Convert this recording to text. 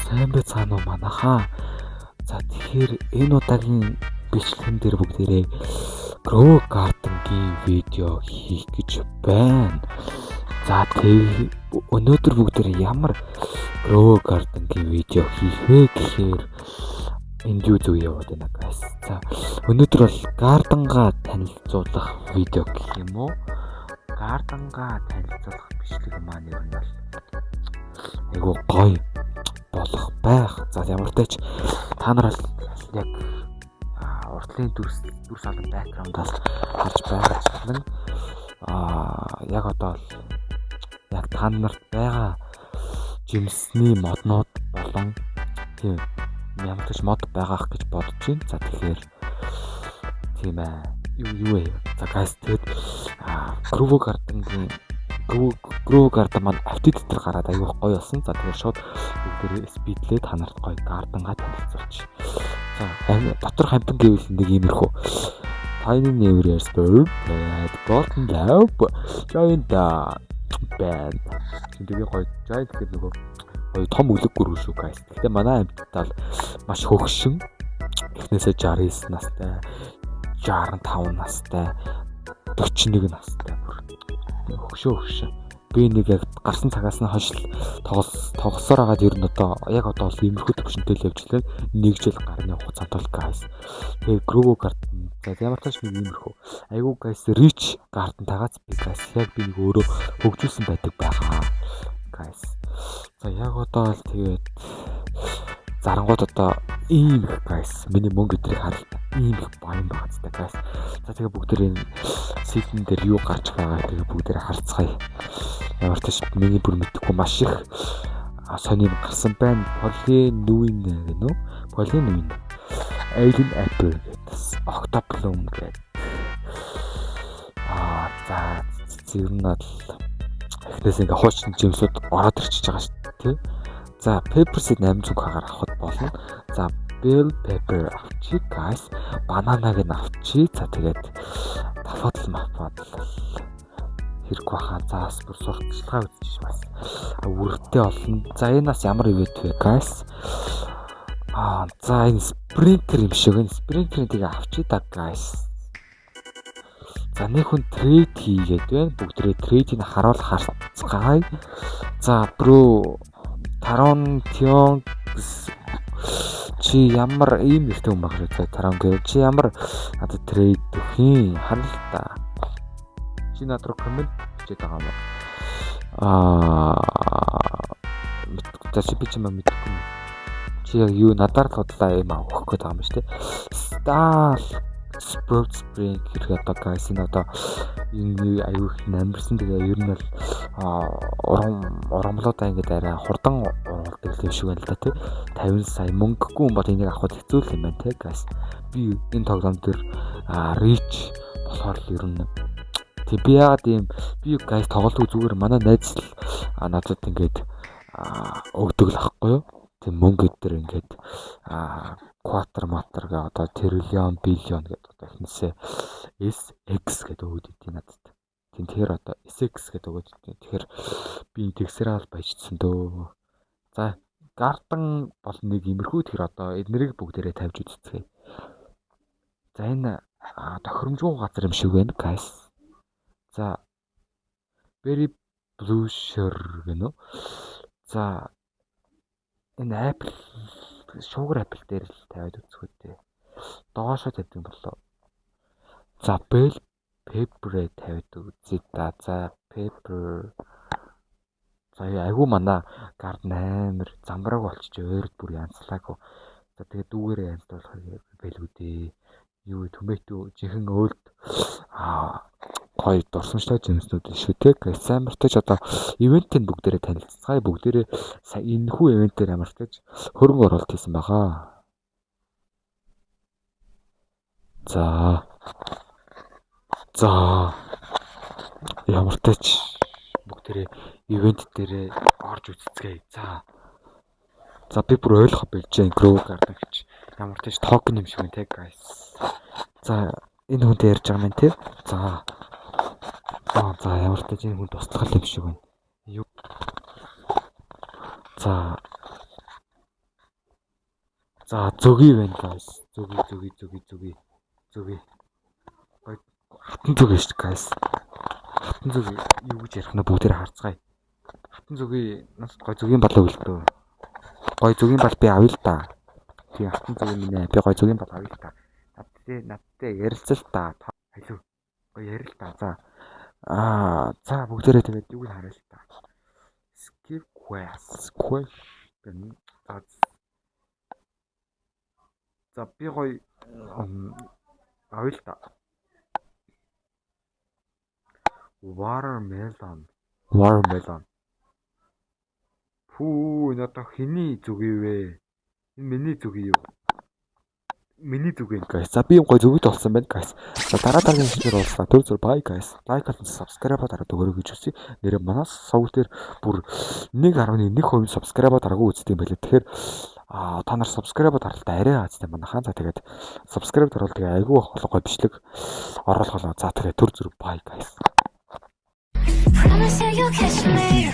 сайн байцгаана уу манайхаа. За тэгэхээр энэ удаагийн бичлэгэн дээр бүгдээрээ Grow Garden-гийн видео хийх гэж байна. За тэг өнөөдөр бүгдээрээ ямар Grow Garden-гийн видео хийх вэ гэхээр энд юу зүг яваад байна guys. За өнөөдөр бол Garden-гаа танилцуулах видео гэх юм уу? Garden-гаа танилцуулах бичлэг маань ер нь бол айгуу гоё болох байх. За ямар ч тач та нар яг уртлын дүрс алан бэкграундаас харж байгаа чинь яг одоо яг та нарт байгаа жимсний моднууд болон тийм ямар ч мод байгаах гэж бодож байна. За тэгэхээр тийм юу вэ? За guys тэгээд Grow Garden маань автид дээр гараад аюу гоё болсон. За тэгэхээр шууд бүгдээ спидлээ та нарт гоё Garden-гаа танилцуулчих. За дотор хамтан гэвэл нэг иймэрхүү Tiny Neighbors Bird Golden Love Giant Band тэгээ гоё Giant гэдэг нөгөө гоё том үлэг гүрүү шүү guys. Гэхдээ манай амьтдаа маш хөгшин эхнээсээ 69 настай 65 настай 41 настай хөгшөө би нэг яг гарсан цагаас нь хойш тоглосоор хагаад ер нь одоо бол иймэрхүү төвшөнтэй л явж лээ. Нэг жил гарны хугацаанд бол guys. Тэгээд Grow Garden за ямар ч нэг иймэрхүү айгуу guys Rich Garden-таагаас би guys яг би нэг өөрөө хөгжүүлсэн байдаг байгаа guys. За яг одоо л тэгээд зарангууд одоо ийм guys миний мөнгө өдрийг харалт ийм их баян байгаа зү guys. За тэгээ бүгдээ сэлэн дээр юу гарч байгаа тэгээ бүгдээ харцгаая. Ямар ч тач миний бүр мэдхгүй маш их сони гарсан байна. Polynuin гэнэ үү? Polynuin. Alien Apple гэдэг. Octoplum гэдэг. За ер нь л эхнээс ингээ хуучин жимсүүд ороод ирчихэж байгаа шүү дээ. За Pepper-ийг 800 г-аар авахд болно. За bell pepper авчи guys. Бананаг нь авчи. За тэгээд тафадл хэрэг баха. За бүр сурталчилгаа үзчих бас. Үрдээ олно. За энэ бас ямар ивэт вэ guys? За энэ sprinkler юм шиг. Энэ sprinkler-ийг тэгээ авчи та guys. За нэг хүн трейд хийгээд байна. Бүгдээ трейдийг харуул харцгаая. За bro Тарон Тён чи ямар ийм ихтэй хүн баг вэ? Тарон гэв чи ямар надад трейд өгөх харна л та. Чи надад руу комент бичээд байгаа юм. Мэдгүй би ч юм мэдгүй. Чи яг юу надаар л бодлоо юм авах гээд байгаа юм шүү дээ. Star Sprout Spring хэрэг одоо guys энэ одоо энэ аюу их намбарсан тэгээ ер нь бол урамлуудаа ингээд арай хурдан уралдаг юм шиг байна л да тий 50 сая мөнгөгүй юм бол энийг авахд хэцүү л юм байна тий guys. Би энэ тоглоом дээр reach болохоор ер нь тий би яагаад ийм би guys тоглолтгүй зүгээр манай найз л надад ингээд өгдөг л ахгүй юу. Тий мөнгө дээр ингээд quarter матер гэ одоо триллион биллион гэдэг одоо эхнээсээ SX гэдэг өгöd идэв надад. Тэгэхээр одоо SX гэдэг өгöd идэв. Тэгэхээр би тэгсэрээ ал баяжсан дөө. За Garden бол нэг иймэрхүү тэр одоо эднэрийг бүгдээрээ тавьж үзцгээе. За энэ тохиромжгүй газар юм шиг байна guys. За Berry Bluesher гэнэ үү? За энэ Apple Sugar Apple дээр л тавиад үзэх үү. Доошоо тавьдаг болоо. За Bell Pepper тавиад үзье да. За Pepper. За айгуу мана Garden амар замбрааг болчих ойрд бүр янзлаагүй. За тэгээд дүүгээрээ янзлуулах бэлгүүдээ. Юу tomato жихэн өөлд гоё дурсамжтай жимснүүд шүү те. Самартаж одоо ивентийн бүгдээрээ танилцгаая. Бүгдээрээ энэ хүү ивентээр амартаж хөрөнгө оруулалт хийсэн байгаа. За ямар тач бүгдээрээ ивент дээрээ орж үзцгээе. За би бүр ойлгох болж байна Grow Garden гэж. Ямар тач токен юм шиг байна те guys. За энэ хүнтэй ярьж байгаа юм те. За ямар тач энэ хүн туслах юм шиг байна. За За зөгийн байна guys. Зөгийн. Гоё хатан зүг шүү дээ guys. Хатан зүг юу гэж ярих нь бүгдээр харцгаая. Хатан зүгийн нас гоё зүгийн болов гэлтөө. Гоё зүгийн бол би авъя л да. Тийм хатан зүгийн минь би гоё зүгийн бол авъя л да. Надтай ярилцал та. Халуу. Гоё ярил та. За бүгдээрээ тэгээд юуг харъя л та. Skip quest. Question. За би гоё авъя л да. Watermelon. Пүү энэ одоо хэний зүг вэ? Энэ миний зүг юу? Миний зүг юм guys. За би гоё зүгт болсон байна guys. За дараагийн хэсгээр уулзлаа. Түр зүр bye guys. Лайк болон subscribe дараад өгөрэй гэж хүсье. Нэр манаас сувг дээр бүр 1.1% subscribe дараагүй үздэг юм байлаа. Тэгэхээр та нар subscribe даралтаа арай азтай манайхаа. За тэгээд subscribe дарвал тэгээ айгүй гоё бичлэг оруулах болоо. За тэгээд түр зүр bye guys. Promise you catch me.